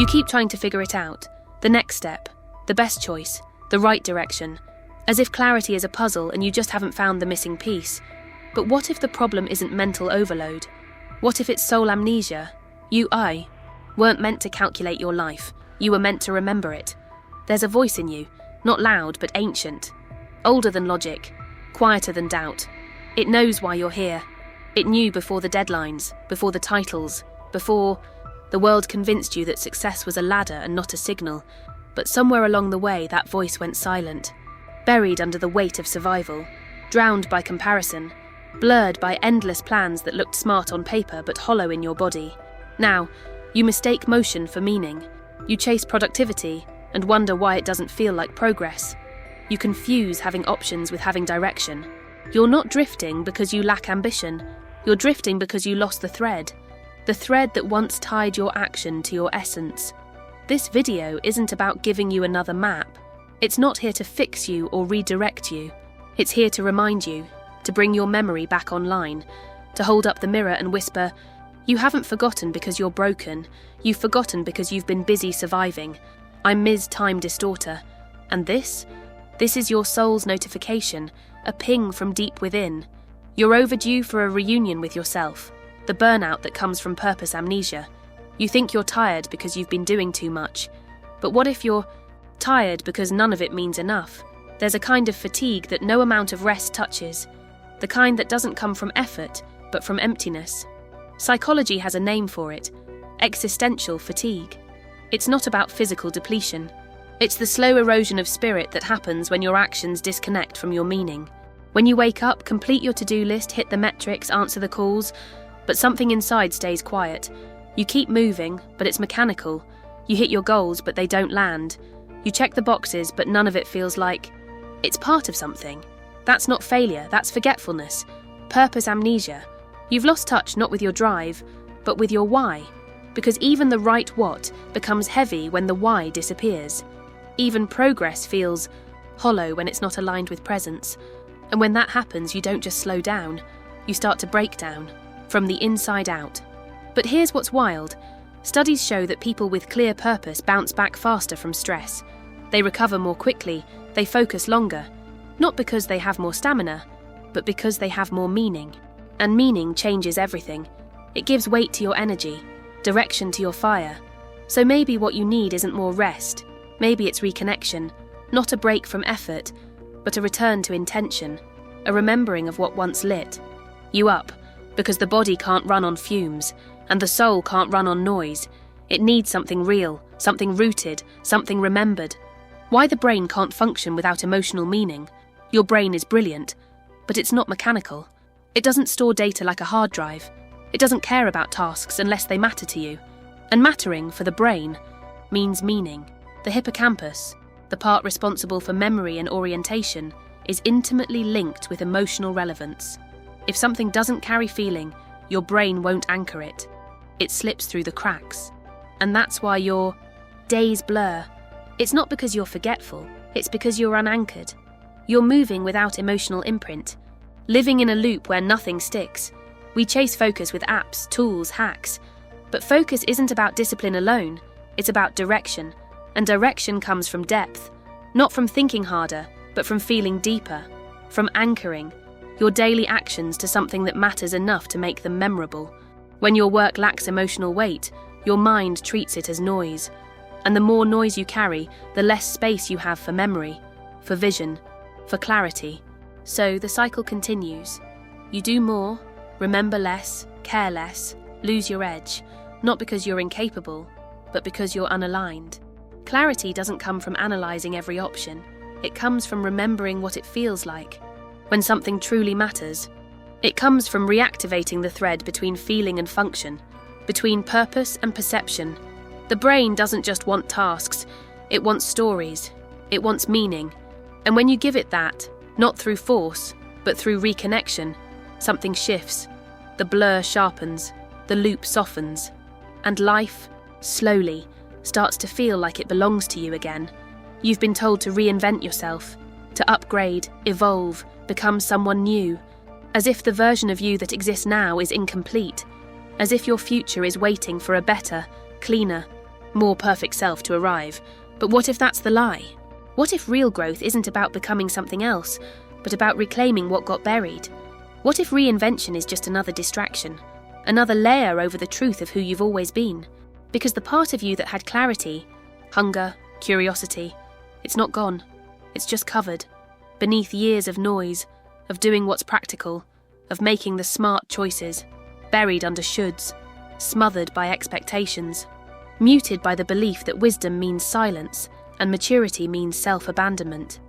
You keep trying to figure it out, the next step, the best choice, the right direction, as if clarity is a puzzle and you just haven't found the missing piece. But what if the problem isn't mental overload? What if it's soul amnesia? I weren't meant to calculate your life. You were meant to remember it. There's a voice in you, not loud but ancient, older than logic, quieter than doubt. It knows why you're here. It knew before the deadlines, before the titles, before the world convinced you that success was a ladder and not a signal. But somewhere along the way, that voice went silent, buried under the weight of survival, drowned by comparison, blurred by endless plans that looked smart on paper but hollow in your body. Now, you mistake motion for meaning. You chase productivity and wonder why it doesn't feel like progress. You confuse having options with having direction. You're not drifting because you lack ambition. You're drifting because you lost the thread that once tied your action to your essence. This video isn't about giving you another map. It's not here to fix you or redirect you. It's here to remind you, to bring your memory back online, to hold up the mirror and whisper, "You haven't forgotten because you're broken. You've forgotten because you've been busy surviving. I'm Ms. Time Distorter. And this is your soul's notification, a ping from deep within. You're overdue for a reunion with yourself, the burnout that comes from purpose amnesia. You think you're tired because you've been doing too much. But what if you're tired because none of it means enough? There's a kind of fatigue that no amount of rest touches, the kind that doesn't come from effort, but from emptiness. Psychology has a name for it: existential fatigue. It's not about physical depletion. It's the slow erosion of spirit that happens when your actions disconnect from your meaning. When you wake up, complete your to-do list, hit the metrics, answer the calls, but something inside stays quiet. You keep moving, but it's mechanical. You hit your goals, but they don't land. You check the boxes, but none of it feels like it's part of something. That's not failure, that's forgetfulness. Purpose amnesia. You've lost touch not with your drive, but with your why. Because even the right what becomes heavy when the why disappears. Even progress feels hollow when it's not aligned with presence. And when that happens, you don't just slow down, you start to break down, from the inside out. But here's what's wild. Studies show that people with clear purpose bounce back faster from stress. They recover more quickly, they focus longer. Not because they have more stamina, but because they have more meaning. And meaning changes everything. It gives weight to your energy, direction to your fire. So maybe what you need isn't more rest. Maybe it's reconnection, not a break from effort, but a return to intention, a remembering of what once lit you up, because the body can't run on fumes, and the soul can't run on noise. It needs something real, something rooted, something remembered. Why the brain can't function without emotional meaning? Your brain is brilliant, but it's not mechanical. It doesn't store data like a hard drive. It doesn't care about tasks unless they matter to you. And mattering, for the brain, means meaning. The hippocampus, the part responsible for memory and orientation, is intimately linked with emotional relevance. If something doesn't carry feeling, your brain won't anchor it. It slips through the cracks. And that's why your days blur. It's not because you're forgetful, it's because you're unanchored. You're moving without emotional imprint, living in a loop where nothing sticks. We chase focus with apps, tools, hacks. But focus isn't about discipline alone, it's about direction. And direction comes from depth, not from thinking harder, but from feeling deeper, from anchoring your daily actions to something that matters enough to make them memorable. When your work lacks emotional weight, your mind treats it as noise. And the more noise you carry, the less space you have for memory, for vision, for clarity. So the cycle continues. You do more, remember less, care less, lose your edge, not because you're incapable, but because you're unaligned. Clarity doesn't come from analysing every option. It comes from remembering what it feels like when something truly matters. It comes from reactivating the thread between feeling and function, between purpose and perception. The brain doesn't just want tasks, it wants stories, it wants meaning. And when you give it that, not through force, but through reconnection, something shifts. The blur sharpens, the loop softens, and life, slowly, starts to feel like it belongs to you again. You've been told to reinvent yourself, to upgrade, evolve, become someone new, as if the version of you that exists now is incomplete, as if your future is waiting for a better, cleaner, more perfect self to arrive. But what if that's the lie? What if real growth isn't about becoming something else, but about reclaiming what got buried? What if reinvention is just another distraction, another layer over the truth of who you've always been? Because the part of you that had clarity, hunger, curiosity, it's not gone. It's just covered, beneath years of noise, of doing what's practical, of making the smart choices, buried under shoulds, smothered by expectations, muted by the belief that wisdom means silence and maturity means self-abandonment.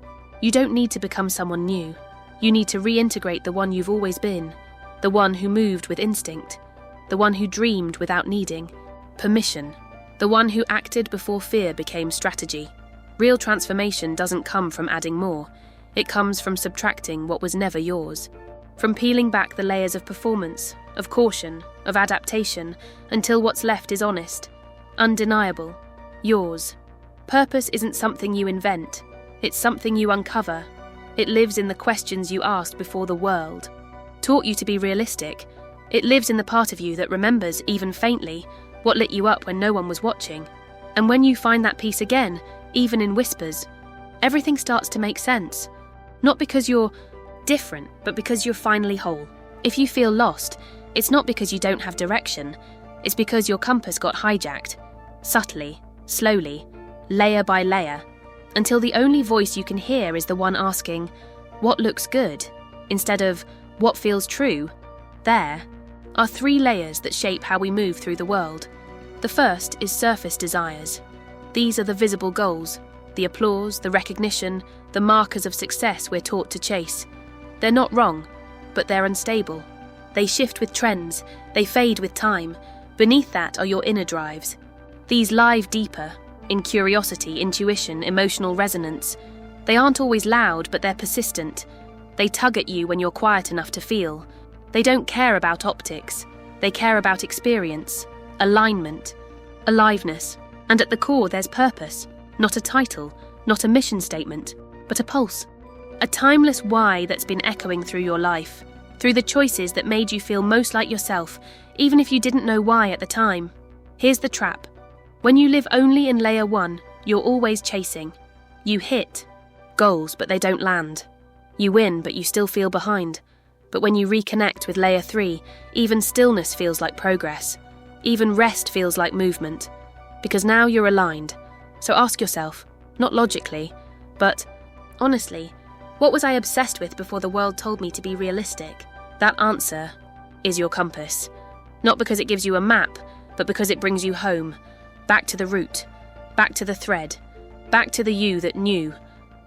You don't need to become someone new. You need to reintegrate the one you've always been, the one who moved with instinct, the one who dreamed without needing permission, the one who acted before fear became strategy. Real transformation doesn't come from adding more. It comes from subtracting what was never yours, from peeling back the layers of performance, of caution, of adaptation, until what's left is honest, undeniable, yours. Purpose isn't something you invent. It's something you uncover. It lives in the questions you asked before the world taught you to be realistic. It lives in the part of you that remembers, even faintly, what lit you up when no one was watching. And when you find that peace again, even in whispers, everything starts to make sense. Not because you're different, but because you're finally whole. If you feel lost, it's not because you don't have direction. It's because your compass got hijacked, subtly, slowly, layer by layer, until the only voice you can hear is the one asking, "What looks good?" instead of, "What feels true?" There are 3 layers that shape how we move through the world. The first is surface desires. These are the visible goals, the applause, the recognition, the markers of success we're taught to chase. They're not wrong, but they're unstable. They shift with trends, they fade with time. Beneath that are your inner drives. These live deeper, in curiosity, intuition, emotional resonance. They aren't always loud, but they're persistent. They tug at you when you're quiet enough to feel. They don't care about optics. They care about experience, alignment, aliveness. And at the core there's purpose, not a title, not a mission statement, but a pulse. A timeless why that's been echoing through your life, through the choices that made you feel most like yourself, even if you didn't know why at the time. Here's the trap. When you live only in layer 1, you're always chasing. You hit goals, but they don't land. You win, but you still feel behind. But when you reconnect with layer 3, even stillness feels like progress. Even rest feels like movement. Because now you're aligned. So ask yourself, not logically, but honestly, what was I obsessed with before the world told me to be realistic? That answer is your compass. Not because it gives you a map, but because it brings you home. Back to the root, back to the thread, back to the you that knew,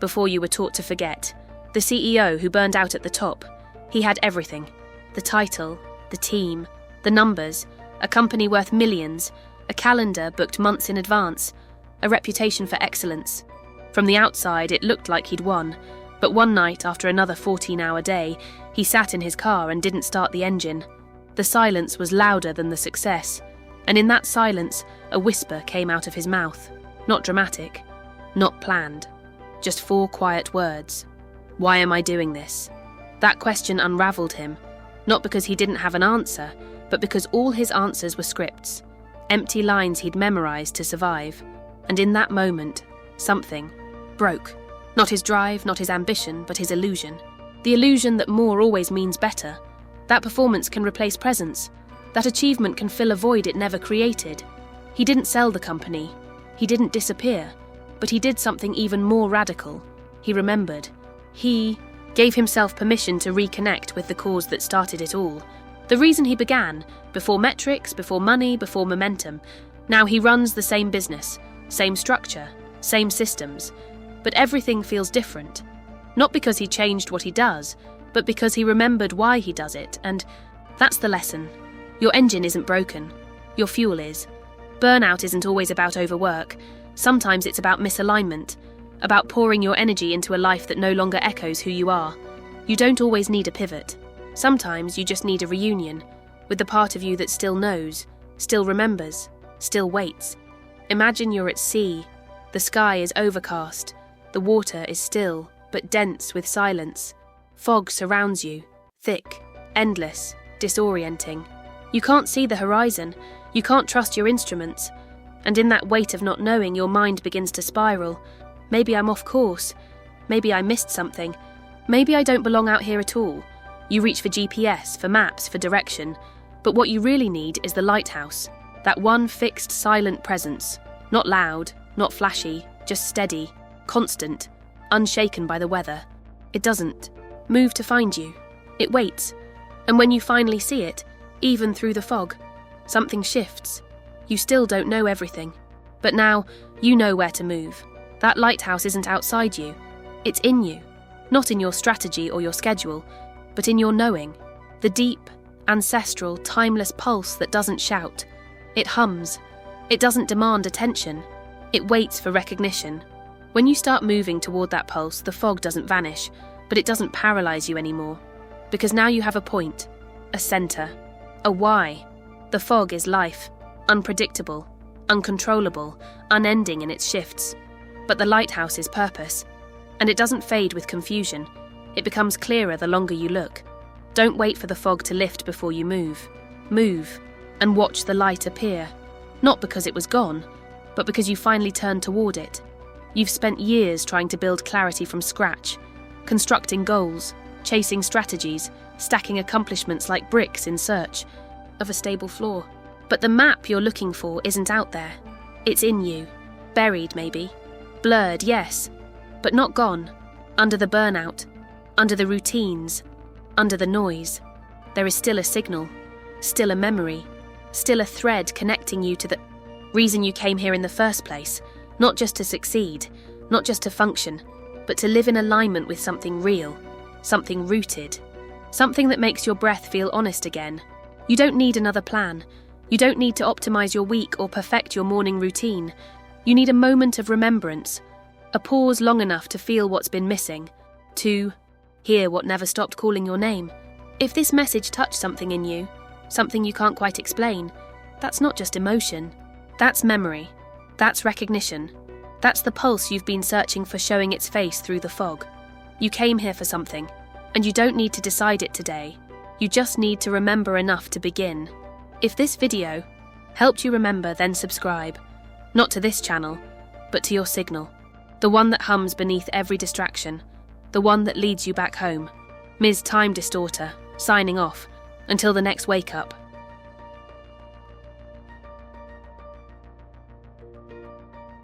before you were taught to forget. The CEO who burned out at the top. He had everything. The title, the team, the numbers, a company worth millions, a calendar booked months in advance, a reputation for excellence. From the outside, it looked like he'd won, but one night after another 14-hour day, he sat in his car and didn't start the engine. The silence was louder than the success, and in that silence, a whisper came out of his mouth. Not dramatic, not planned, just 4 quiet words. Why am I doing this? That question unraveled him, not because he didn't have an answer, but because all his answers were scripts, empty lines he'd memorized to survive. And in that moment, something broke. Not his drive, not his ambition, but his illusion. The illusion that more always means better. That performance can replace presence. That achievement can fill a void it never created. He didn't sell the company. He didn't disappear. But he did something even more radical. He remembered. He gave himself permission to reconnect with the cause that started it all. The reason he began, before metrics, before money, before momentum. Now he runs the same business, same structure, same systems. But everything feels different. Not because he changed what he does, but because he remembered why he does it. And that's the lesson. Your engine isn't broken. Your fuel is. Burnout isn't always about overwork. Sometimes it's about misalignment, about pouring your energy into a life that no longer echoes who you are. You don't always need a pivot. Sometimes you just need a reunion with the part of you that still knows, still remembers, still waits. Imagine you're at sea. The sky is overcast. The water is still, but dense with silence. Fog surrounds you, thick, endless, disorienting. You can't see the horizon. You can't trust your instruments. And in that weight of not knowing, your mind begins to spiral. Maybe I'm off course. Maybe I missed something. Maybe I don't belong out here at all. You reach for GPS, for maps, for direction. But what you really need is the lighthouse. That one fixed, silent presence. Not loud, not flashy, just steady, constant, unshaken by the weather. It doesn't move to find you. It waits. And when you finally see it, even through the fog, something shifts. You still don't know everything. But now, you know where to move. That lighthouse isn't outside you. It's in you. Not in your strategy or your schedule, but in your knowing. The deep, ancestral, timeless pulse that doesn't shout. It hums. It doesn't demand attention. It waits for recognition. When you start moving toward that pulse, the fog doesn't vanish, but it doesn't paralyze you anymore. Because now you have a point, a center, a why. The fog is life, unpredictable, uncontrollable, unending in its shifts. But the lighthouse is purpose, and it doesn't fade with confusion. It becomes clearer the longer you look. Don't wait for the fog to lift before you move. Move, and watch the light appear. Not because it was gone, but because you finally turned toward it. You've spent years trying to build clarity from scratch, constructing goals, chasing strategies, stacking accomplishments like bricks in search of a stable floor. But the map you're looking for isn't out there. It's in you. Buried, maybe. Blurred, yes. But not gone. Under the burnout. Under the routines. Under the noise. There is still a signal. Still a memory. Still a thread connecting you to the reason you came here in the first place. Not just to succeed. Not just to function. But to live in alignment with something real. Something rooted. Something that makes your breath feel honest again. You don't need another plan. You don't need to optimize your week or perfect your morning routine. You need a moment of remembrance. A pause long enough to feel what's been missing. To hear what never stopped calling your name. If this message touched something in you, something you can't quite explain, that's not just emotion. That's memory. That's recognition. That's the pulse you've been searching for showing its face through the fog. You came here for something, and you don't need to decide it today. You just need to remember enough to begin. If this video helped you remember, then subscribe. Not to this channel, but to your signal. The one that hums beneath every distraction. The one that leads you back home. Ms. Time Distorter, signing off. Until the next wake up.